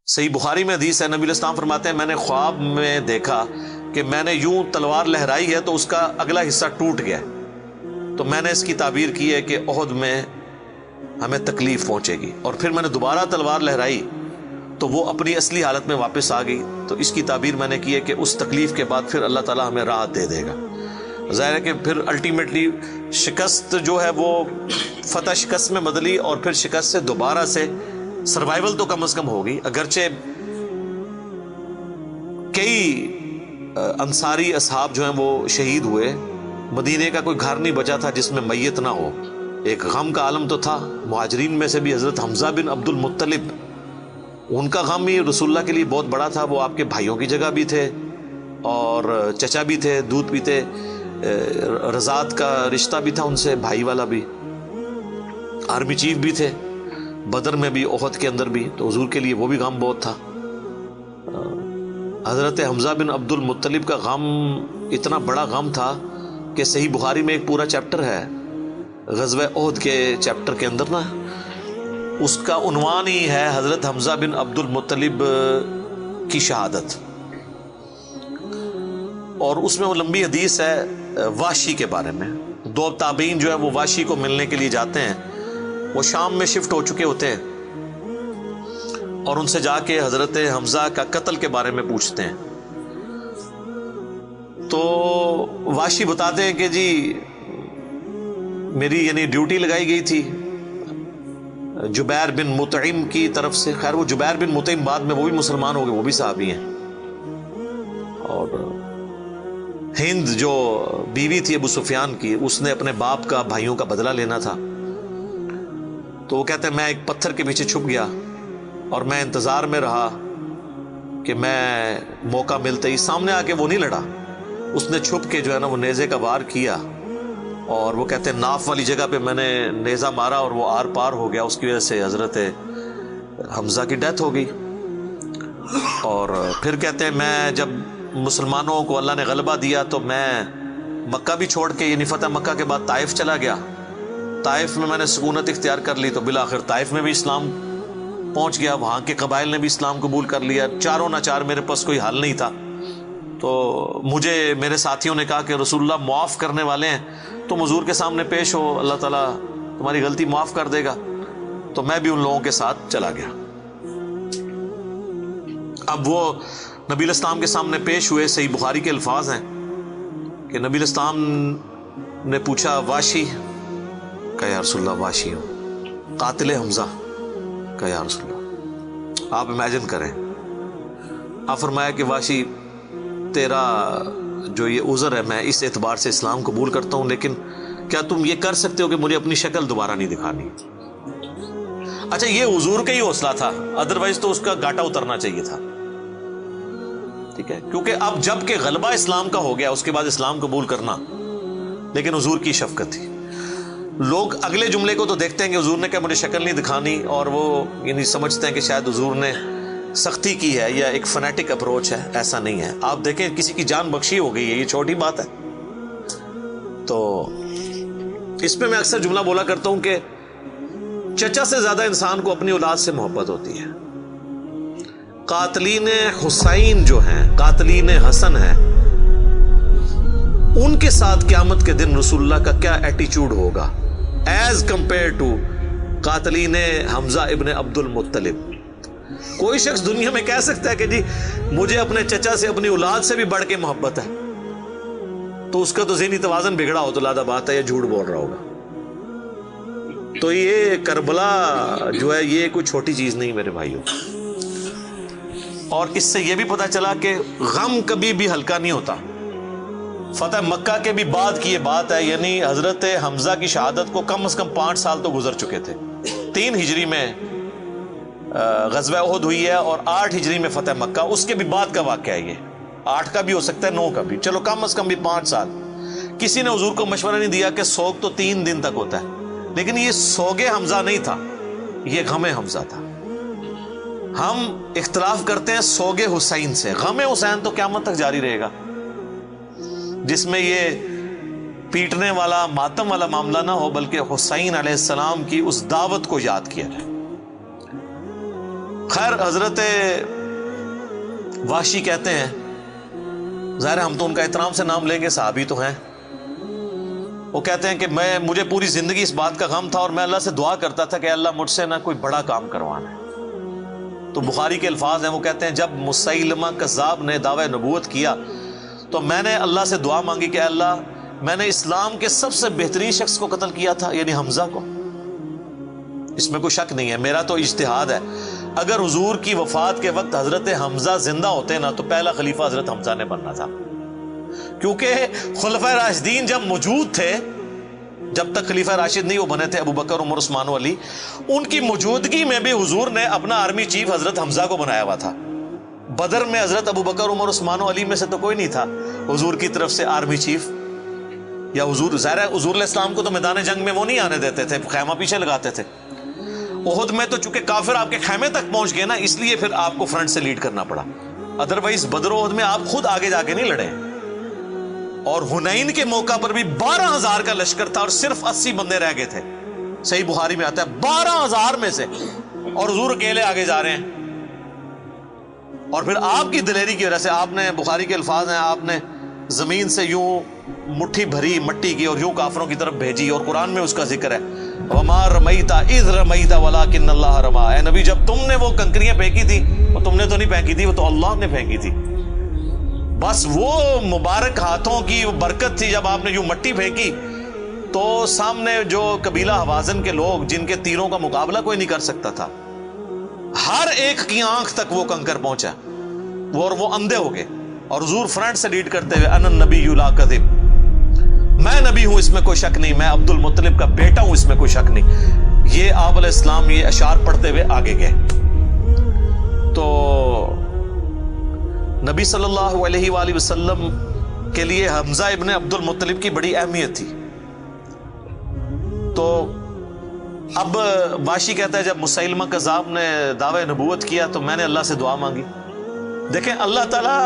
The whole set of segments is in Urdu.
صحیح بخاری میں حدیث ہے، نبی علیہ السلام فرماتے ہیں میں نے خواب میں دیکھا کہ میں نے یوں تلوار لہرائی ہے تو اس کا اگلا حصہ ٹوٹ گیا، تو میں نے اس کی تعبیر کی ہے کہ احد میں ہمیں تکلیف پہنچے گی، اور پھر میں نے دوبارہ تلوار لہرائی تو وہ اپنی اصلی حالت میں واپس آ گئی، تو اس کی تعبیر میں نے کی ہے کہ اس تکلیف کے بعد پھر اللہ تعالیٰ ہمیں راحت دے دے گا۔ ظاہر ہے کہ پھر الٹیمیٹلی شکست جو ہے وہ فتح شکست میں بدلی، اور پھر شکست سے دوبارہ سے سروائیول تو کم از کم ہوگی، اگرچہ کئی انصاری اصحاب جو ہیں وہ شہید ہوئے، مدینے کا کوئی گھر نہیں بچا تھا جس میں میت نہ ہو، ایک غم کا عالم تو تھا۔ مہاجرین میں سے بھی حضرت حمزہ بن عبد المطلب، ان کا غم ہی رسول اللہ کے لیے بہت بڑا تھا، وہ آپ کے بھائیوں کی جگہ بھی تھے اور چچا بھی تھے، دودھ پیتے، رضاعت کا رشتہ بھی تھا ان سے، بھائی والا بھی، آرمی چیف بھی تھے، بدر میں بھی احد کے اندر بھی، تو حضور کے لیے وہ بھی غم بہت تھا۔ حضرت حمزہ بن عبد المطلب کا غم اتنا بڑا غم تھا کہ صحیح بخاری میں ایک پورا چیپٹر ہے غزوہ احد کے چیپٹر کے اندر نا، اس کا عنوان ہی ہے حضرت حمزہ بن عبد المطلب کی شہادت، اور اس میں وہ لمبی حدیث ہے واشی کے بارے میں۔ دو تابعین جو ہے وہ واشی کو ملنے کے لیے جاتے ہیں، وہ شام میں شفٹ ہو چکے ہوتے ہیں، اور ان سے جا کے حضرت حمزہ کا قتل کے بارے میں پوچھتے ہیں، تو واشی بتاتے ہیں کہ جی میری یعنی ڈیوٹی لگائی گئی تھی جبیر بن مطعم کی طرف سے۔ خیر وہ جبیر بن مطعم بعد میں وہ بھی مسلمان ہو گئے، وہ بھی صحابی ہیں، اور ہند جو بیوی تھی ابو سفیان کی، اس نے اپنے باپ کا بھائیوں کا بدلہ لینا تھا، تو وہ کہتے ہیں میں ایک پتھر کے پیچھے چھپ گیا اور میں انتظار میں رہا کہ میں موقع ملتے ہی، سامنے آ کے وہ نہیں لڑا، اس نے چھپ کے جو ہے نا وہ نیزے کا وار کیا، اور وہ کہتے ہیں ناف والی جگہ پہ میں نے نیزہ مارا اور وہ آر پار ہو گیا، اس کی وجہ سے حضرت حمزہ کی ڈیتھ ہو گئی۔ اور پھر کہتے ہیں میں جب مسلمانوں کو اللہ نے غلبہ دیا تو میں مکہ بھی چھوڑ کے، یعنی فتح مکہ کے بعد طائف چلا گیا، طائف میں نے سکونت اختیار کر لی، تو بالآخر طائف میں بھی اسلام پہنچ گیا، وہاں کے قبائل نے بھی اسلام قبول کر لیا، چاروں ناچار میرے پاس کوئی حل نہیں تھا، تو مجھے میرے ساتھیوں نے کہا کہ رسول اللہ معاف کرنے والے ہیں، تم حضور کے سامنے پیش ہو، اللہ تعالیٰ تمہاری غلطی معاف کر دے گا، تو میں بھی ان لوگوں کے ساتھ چلا گیا۔ اب وہ نبی علیہ السلام کے سامنے پیش ہوئے، صحیح بخاری کے الفاظ ہیں کہ نبی علیہ السلام نے پوچھا واشی کا یا رسول اللہ واشی ہوں، قاتل حمزہ کا یا رسول اللہ۔ آپ امیجن کریں، آپ فرمایا کہ واشی تیرا جو یہ عذر ہے میں اس اعتبار سے اسلام قبول کرتا ہوں، لیکن کیا تم یہ کر سکتے ہو کہ مجھے اپنی شکل دوبارہ نہیں دکھانی؟ اچھا یہ حضور کا ہی حوصلہ تھا، ادروائز تو اس کا گاٹا اترنا چاہیے تھا، ٹھیک ہے، کیونکہ اب جب کہ غلبہ اسلام کا ہو گیا اس کے بعد اسلام قبول کرنا، لیکن حضور کی شفقت تھی۔ لوگ اگلے جملے کو تو دیکھتے ہیں کہ حضور نے کہا مجھے شکل نہیں دکھانی، اور وہ یعنی سمجھتے ہیں کہ شاید حضور نے سختی کی ہے یا ایک فنیٹک اپروچ ہے، ایسا نہیں ہے۔ آپ دیکھیں کسی کی جان بخشی ہو گئی ہے، یہ چھوٹی بات ہے۔ تو اس پہ میں اکثر جملہ بولا کرتا ہوں کہ چچا سے زیادہ انسان کو اپنی اولاد سے محبت ہوتی ہے۔ قاتلین حسین جو ہیں، قاتلین حسن ہیں، ان کے ساتھ قیامت کے دن رسول اللہ کا کیا ایٹیچیوڈ ہوگا ایز کمپیئر ٹو قاتلین حمزہ ابن عبد المطلب۔ کوئی شخص دنیا میں کہہ سکتا ہے کہ جی مجھے اپنے چچا سے اپنی اولاد سے بھی بڑھ کے محبت ہے، تو اس کا تو ذہنی توازن بگڑا ہو تو لادہ بات ہے، یہ جھوٹ بول رہا ہوگا۔ تو یہ کربلا جو ہے یہ کوئی چھوٹی چیز نہیں میرے بھائیوں، اور اس سے یہ بھی پتہ چلا کہ غم کبھی بھی ہلکا نہیں ہوتا۔ فتح مکہ کے بھی بعد کی یہ بات ہے، یعنی حضرت حمزہ کی شہادت کو کم از کم 5 سال تو گزر چکے تھے۔ 3 ہجری میں غزوہ احد ہوئی ہے اور 8 ہجری میں فتح مکہ، اس کے بھی بعد کا واقعہ ہے یہ، 8 کا بھی ہو سکتا ہے 9 کا بھی، چلو کم از کم بھی 5 سال۔ کسی نے حضور کو مشورہ نہیں دیا کہ سوگ تو 3 دن تک ہوتا ہے، لیکن یہ سوگ حمزہ نہیں تھا، یہ غم حمزہ تھا۔ ہم اختلاف کرتے ہیں سوگ حسین سے، غم حسین تو قیامت تک جاری رہے گا، جس میں یہ پیٹنے والا ماتم والا معاملہ نہ ہو، بلکہ حسین علیہ السلام کی اس دعوت کو یاد کیا جائے۔ خیر حضرت وحشی کہتے ہیں، ظاہر ہم تو ان کا احترام سے نام لیں گے، صحابی تو ہیں، وہ کہتے ہیں کہ مجھے پوری زندگی اس بات کا غم تھا اور میں اللہ سے دعا کرتا تھا کہ اللہ مجھ سے نہ کوئی بڑا کام کروانا ہے۔ تو بخاری کے الفاظ ہیں، وہ کہتے ہیں جب مسیلمہ کذاب نے دعوی نبوت کیا تو میں نے اللہ سے دعا مانگی کہ اللہ میں نے اسلام کے سب سے بہترین شخص کو قتل کیا تھا، یعنی حمزہ کو، اس میں کوئی شک نہیں ہے، میرا تو اجتہاد ہے، اگر حضور کی وفات کے وقت حضرت حمزہ زندہ ہوتے نا تو پہلا خلیفہ حضرت حمزہ نے بننا تھا، کیونکہ خلفائے راشدین جب موجود تھے، جب تک خلیفہ راشد نہیں وہ بنے تھے ابو بکر، عمر، عثمان و علی، ان کی موجودگی میں بھی حضور نے اپنا آرمی چیف حضرت حمزہ کو بنایا ہوا تھا۔ بدر میں حضرت ابو بکر، عمر، عثمان و علی میں سے تو کوئی نہیں تھا حضور کی طرف سے آرمی چیف، یا حضور ظاہر ہے حضور علیہ السلام کو تو میدان جنگ میں وہ نہیں آنے دیتے تھے، خیمہ پیچھے لگاتے تھے۔ احد میں تو چونکہ کافر آپ کے خیمے تک پہنچ گئے نا، اس لیے پھر آپ کو فرنٹ سے لیڈ کرنا پڑا، ادروائز بدر و احد میں آپ خود آگے جا کے نہیں لڑے۔ اور حنین کے موقع پر بھی 12,000 کا لشکر تھا اور صرف 80 بندے رہ گئے تھے، صحیح بخاری میں آتا ہے 12,000 میں سے، اور حضور اکیلے آگے جا رہے ہیں۔ اور پھر آپ کی دلیری کی وجہ سے آپ نے، بخاری کے الفاظ ہیں، آپ نے زمین سے یوں مٹھی بھری مٹی کی اور یوں کافروں کی طرف بھیجی، اور قرآن میں اس کا ذکر ہے وَمَا رَمَيْتَ إِذْ رَمَيْتَ وَلَكِنَّ اللَّهَ رَمَىٰ، اے نبی جب تم نے وہ کنکریاں پھینکی تھی وہ تم نے تو نہیں پھینکی تھی، وہ تو اللہ نے پھینکی تھی، بس وہ مبارک ہاتھوں کی برکت تھی۔ جب آپ نے یوں مٹی پھینکی تو سامنے جو قبیلہ حوازن کے لوگ جن کے تیروں کا مقابلہ کوئی نہیں کر سکتا تھا، ہر ایک کی آنکھ تک وہ کنکر پہنچا، وہ اندھے ہو گئے، اور حضور فرنٹ سے لیڈ کرتے ہوئے انا النبی لا کذب، میں نبی ہوں اس میں کوئی شک نہیں، میں عبد المطلب کا بیٹا ہوں اس میں کوئی شک نہیں، یہ آپ علیہ السلام یہ اشعار پڑھتے ہوئے آگے گئے۔ تو نبی صلی اللہ علیہ وآلہ وسلم کے لیے حمزہ ابن عبد المطلب کی بڑی اہمیت تھی۔ تو اب واشی کہتا ہے جب مسیلمہ کذاب نے دعوی نبوت کیا تو میں نے اللہ سے دعا مانگی۔ دیکھیں اللہ تعالیٰ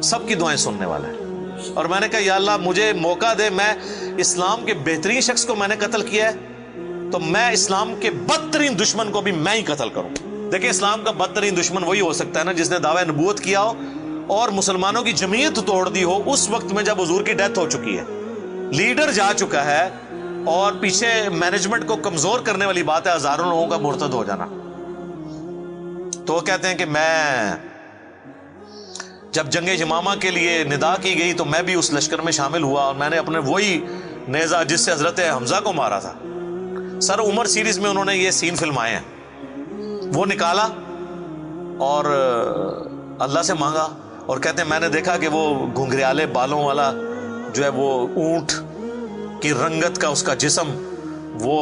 سب کی دعائیں سننے والا ہے، اور میں نے کہا یا اللہ مجھے موقع دے، میں اسلام کے بہترین شخص کو میں نے قتل کیا ہے تو میں اسلام کے بدترین دشمن کو بھی میں ہی قتل کروں۔ دیکھیں اسلام کا بدترین دشمن وہی ہو سکتا ہے نا جس نے دعوی نبوت کیا ہو اور مسلمانوں کی جمعیت توڑ دی ہو اس وقت میں جب حضور کی ڈیتھ ہو چکی ہے، لیڈر جا چکا ہے، اور پیچھے مینجمنٹ کو کمزور کرنے والی بات ہے ہزاروں لوگوں کا مرتد ہو جانا۔ تو وہ کہتے ہیں کہ میں جب جنگ یمامہ کے لیے ندا کی گئی تو میں بھی اس لشکر میں شامل ہوا، اور میں نے اپنے وہی نیزہ جس سے حضرت حمزہ کو مارا تھا، سر عمر سیریز میں انہوں نے یہ سین فلمائے ہیں، وہ نکالا اور اللہ سے مانگا، اور کہتے ہیں میں نے دیکھا کہ وہ گھنگریالے بالوں والا جو ہے وہ اونٹ کی رنگت کا اس کا جسم وہ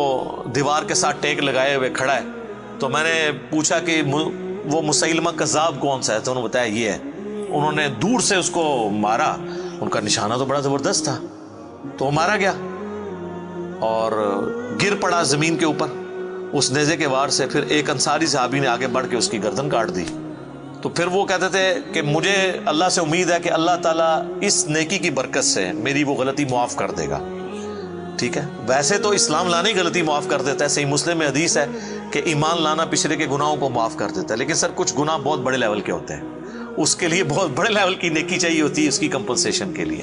دیوار کے ساتھ ٹیک لگائے ہوئے کھڑا ہے۔ تو میں نے پوچھا کہ وہ مسیلمہ کذاب کون سا ہے، تو انہوں نے بتایا یہ ہے۔ انہوں نے دور سے اس کو مارا، ان کا نشانہ تو بڑا زبردست تھا، تو وہ مارا گیا اور گر پڑا زمین کے اوپر اس نیزے کے وار سے۔ پھر ایک انصاری صحابی نے آگے بڑھ کے اس کی گردن کاٹ دی۔ تو پھر وہ کہتے تھے کہ مجھے اللہ سے امید ہے کہ اللہ تعالیٰ اس نیکی کی برکت سے میری وہ غلطی معاف کر دے گا۔ ٹھیک ہے، ویسے تو اسلام لانا ہی غلطی معاف کر دیتا ہے، صحیح مسلم میں حدیث ہے کہ ایمان لانا پچھلے کے گناہوں کو معاف کر دیتا ہے، لیکن سر کچھ گناہ بہت بڑے لیول کے ہوتے ہیں، اس کے لیے بہت بڑے لیول کی نیکی چاہیے ہوتی ہے اس کی کمپنسیشن کے لیے،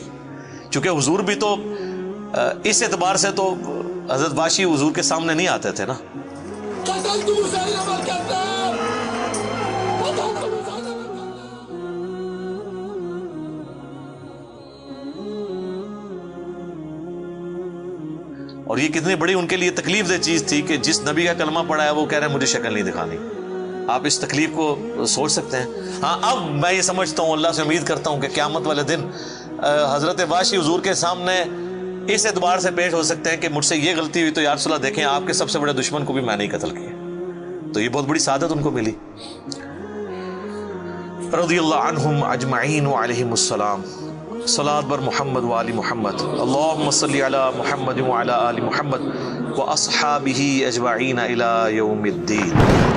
چونکہ حضور بھی تو اس اعتبار سے تو حضرت واشی حضور کے سامنے نہیں آتے تھے نا۔ اور یہ کتنی بڑی ان کے لیے تکلیف دہ چیز تھی کہ جس نبی کا کلمہ پڑھا ہے وہ کہہ رہے ہیں مجھے شکل نہیں دکھانی۔ آپ اس تکلیف کو سوچ سکتے ہیں۔ ہاں اب میں یہ سمجھتا ہوں، اللہ سے امید کرتا ہوں کہ قیامت والے دن حضرت واشی حضور کے سامنے اس اعتبار سے پیش ہو سکتے ہیں کہ مجھ سے یہ غلطی ہوئی تو یا رسول اللہ دیکھیں آپ کے سب سے بڑے دشمن کو بھی میں نہیں قتل کیا، تو یہ بہت بڑی سعادت ان کو ملی۔ رضی اللہ عنہم اجمعین وعلیہم السلام۔ صلاۃ بر محمد وآل محمد، اللہم صلی علی محمد وعلی آل محمد واصحابہ اجمعین الی یوم الدین۔